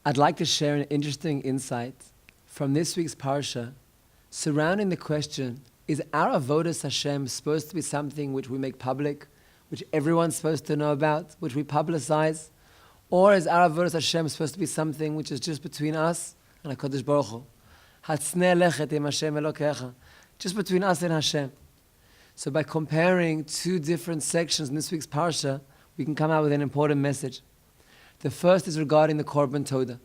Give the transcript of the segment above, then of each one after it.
I'd like to share an interesting insight from this week's Parsha surrounding the question, is our avodas Hashem supposed to be something which we make public, which everyone's supposed to know about, which we publicize? Or is our avodas Hashem supposed to be something which is just between us and HaKadosh Baruch Hu? Hatzneh lechet im Hashem Elokecha. Just between us and Hashem. So by comparing two different sections in this week's Parsha, we can come out with an important message. The first is regarding the Korban Todah.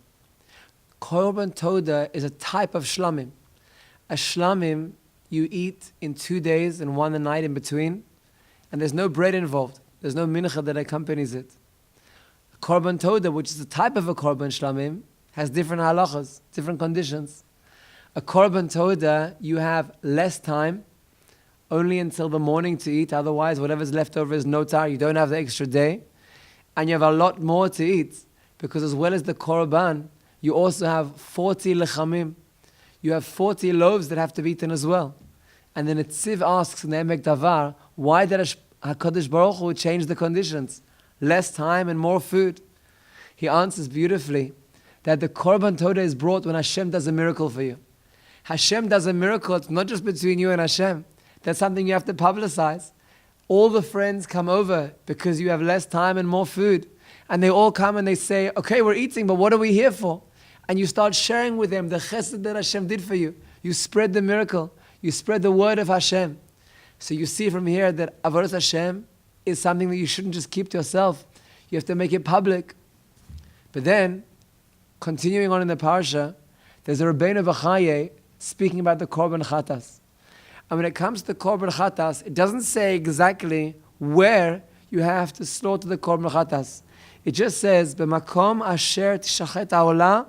Korban Todah is a type of shlamim. A shlamim you eat in 2 days and one the night in between, and there's no bread involved. There's no mincha that accompanies it. Korban Todah, which is a type of a Korban shlamim, has different halachas, different conditions. A Korban Todah, you have less time, only until the morning to eat, otherwise whatever's left over is notar, you don't have the extra day. And you have a lot more to eat, because as well as the korban, you also have 40 lechamim. You have 40 loaves that have to be eaten as well. And then the Tzav asks in the Emek Davar, why did HaKadosh Baruch Hu change the conditions? Less time and more food. He answers beautifully that the Korban Todah is brought when Hashem does a miracle for you. Hashem does a miracle, it's not just between you and Hashem. That's something you have to publicize. All the friends come over because you have less time and more food. And they all come and they say, okay, we're eating, but what are we here for? And you start sharing with them the chesed that Hashem did for you. You spread the miracle. You spread the word of Hashem. So you see from here that avodas Hashem is something that you shouldn't just keep to yourself. You have to make it public. But then, continuing on in the parsha, there's a Rabbeinu B'chaye speaking about the Korban Chatas. And when it comes to the Korban Chatas, it doesn't say exactly where you have to slaughter the Korban Chatas. It just says, "B'makom asher tishachet ha'olah,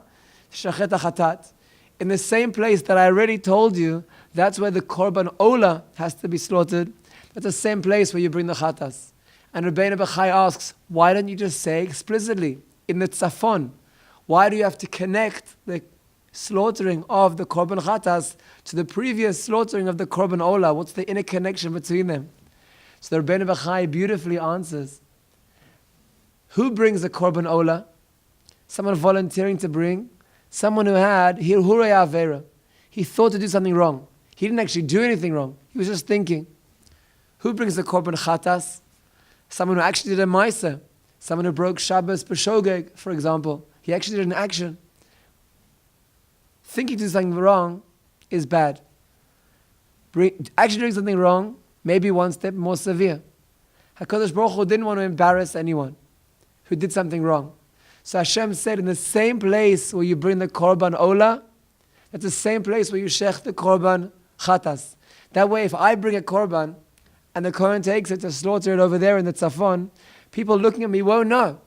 tishachet ha'chatat." In the same place that I already told you, that's where the Korban Olah has to be slaughtered. That's the same place where you bring the Chatas. And Rabbeinu B'chai asks, why don't you just say explicitly, in the Tzafon, why do you have to connect the slaughtering of the Korban Chatas to the previous slaughtering of the Korban Olah? What's the inner connection between them? So the Rabbeinu B'chai beautifully answers, who brings the Korban Olah? Someone volunteering to bring. Someone who had Hirhurei Avera. He thought to do something wrong. He didn't actually do anything wrong. He was just thinking. Who brings the Korban Chatas? Someone who actually did a Maisa. Someone who broke Shabbos B'Shogeg, for example. He actually did an action. Thinking to do something wrong is bad. Actually doing something wrong may be one step more severe. HaKadosh Baruch Hu didn't want to embarrass anyone who did something wrong. So Hashem said, in the same place where you bring the Korban Olah, that's the same place where you shech the Korban Chatas. That way, if I bring a Korban and the Kohen takes it to slaughter it over there in the Tzafon, people looking at me won't know.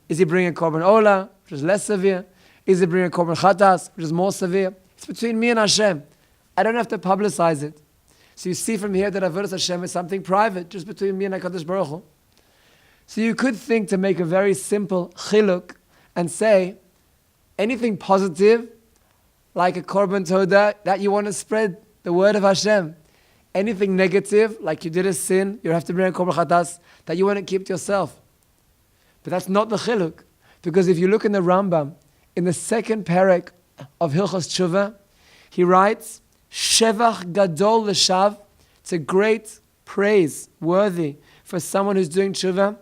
Is he bringing a Korban Olah, which is less severe? Is he bringing a Korban Chatas, which is more severe? It's between me and Hashem. I don't have to publicize it. So you see from here that avodas Hashem is something private, just between me and HaKadosh Baruch Hu. So you could think to make a very simple chiluk and say, anything positive, like a Korban Todah, that you want to spread the word of Hashem. Anything negative, like you did a sin, you have to bring a Korban Chatas, that you want to keep to yourself. But that's not the chiluk. Because if you look in the Rambam, in the second parak of Hilchos Tshuva, he writes, Shevach Gadol L'Shav, it's a great praise, worthy, for someone who's doing Tshuva,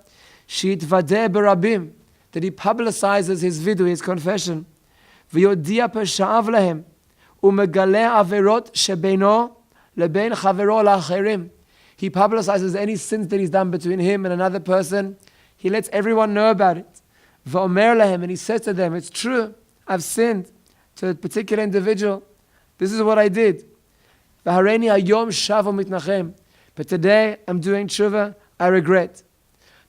She'itvadeh Berabim, that he publicizes his vidu, his confession, V'yodia Pesha'av Lahem, U'megaleh Averot Shebeino Lebein Chavero L'Acherim. He publicizes any sins that he's done between him and another person. He lets everyone know about it. V'omer lahem, and he says to them, it's true, I've sinned to a particular individual. This is what I did. V'hareini hayom shavo mitnachem. But today, I'm doing tshuva, I regret.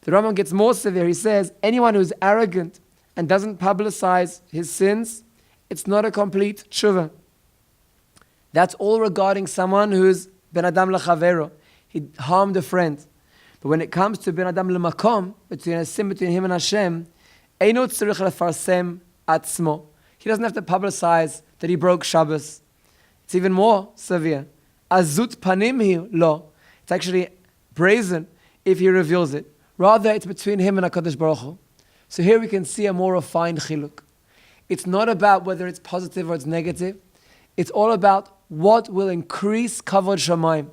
The Rambam gets more severe. He says, anyone who's arrogant and doesn't publicize his sins, it's not a complete tshuva. That's all regarding someone who's ben adam lechavero. He harmed a friend. But when it comes to ben adam lemakom, between a sin between him and Hashem, eino tzarich lefarsem atzmo. He doesn't have to publicize that he broke Shabbos. It's even more severe. Azut panim hi lo. It's actually brazen if he reveals it. Rather, it's between him and HaKadosh Baruch Hu. So here we can see a more refined chiluk. It's not about whether it's positive or it's negative. It's all about what will increase kavod shamayim.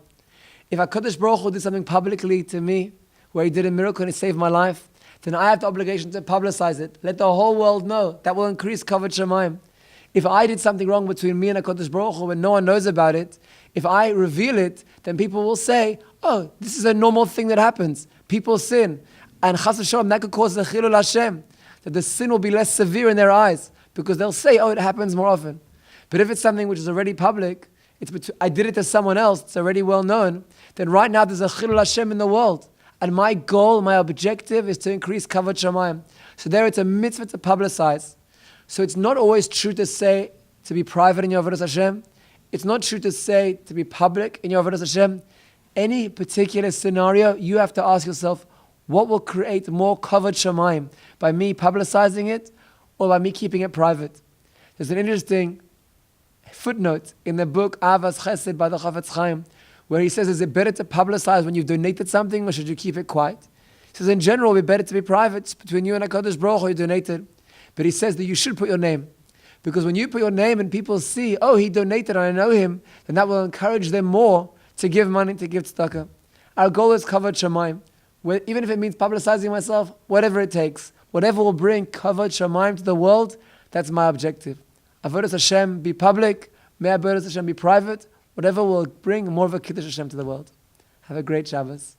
If HaKadosh Baruch Hu did something publicly to me, where He did a miracle and He saved my life, then I have the obligation to publicize it. Let the whole world know. That will increase kavod shamayim. If I did something wrong between me and HaKadosh Baruch Hu and no one knows about it, if I reveal it, then people will say, oh, this is a normal thing that happens. People sin. And chas v'shalom, that could cause the chilul Hashem, that the sin will be less severe in their eyes, because they'll say, oh, it happens more often. But if it's something which is already public, I did it to someone else, it's already well known, then right now there's a chilul Hashem in the world. And my goal, my objective is to increase kavod shamayim. So there it's a mitzvah to publicize. So it's not always true to say to be private in your avodas Hashem. It's not true to say to be public in your avodas Hashem. Any particular scenario, you have to ask yourself, what will create more kavod shamayim? By me publicizing it or by me keeping it private? There's an interesting footnote in the book Avas Chesed by the Chafetz Chaim, where he says, is it better to publicize when you've donated something or should you keep it quiet? He says, in general, it's better to be private. It's between you and HaKadosh Baruch Hu, you donated. But he says that you should put your name. Because when you put your name and people see, oh, he donated and I know him, then that will encourage them more to give money, to give tzedakah. Our goal is kavod shamayim. Even if it means publicizing myself, whatever it takes, whatever will bring kavod shamayim to the world, that's my objective. Avodas Hashem be public, may Avodas Hashem be private, whatever will bring more of a kiddush Hashem to the world. Have a great Shabbos.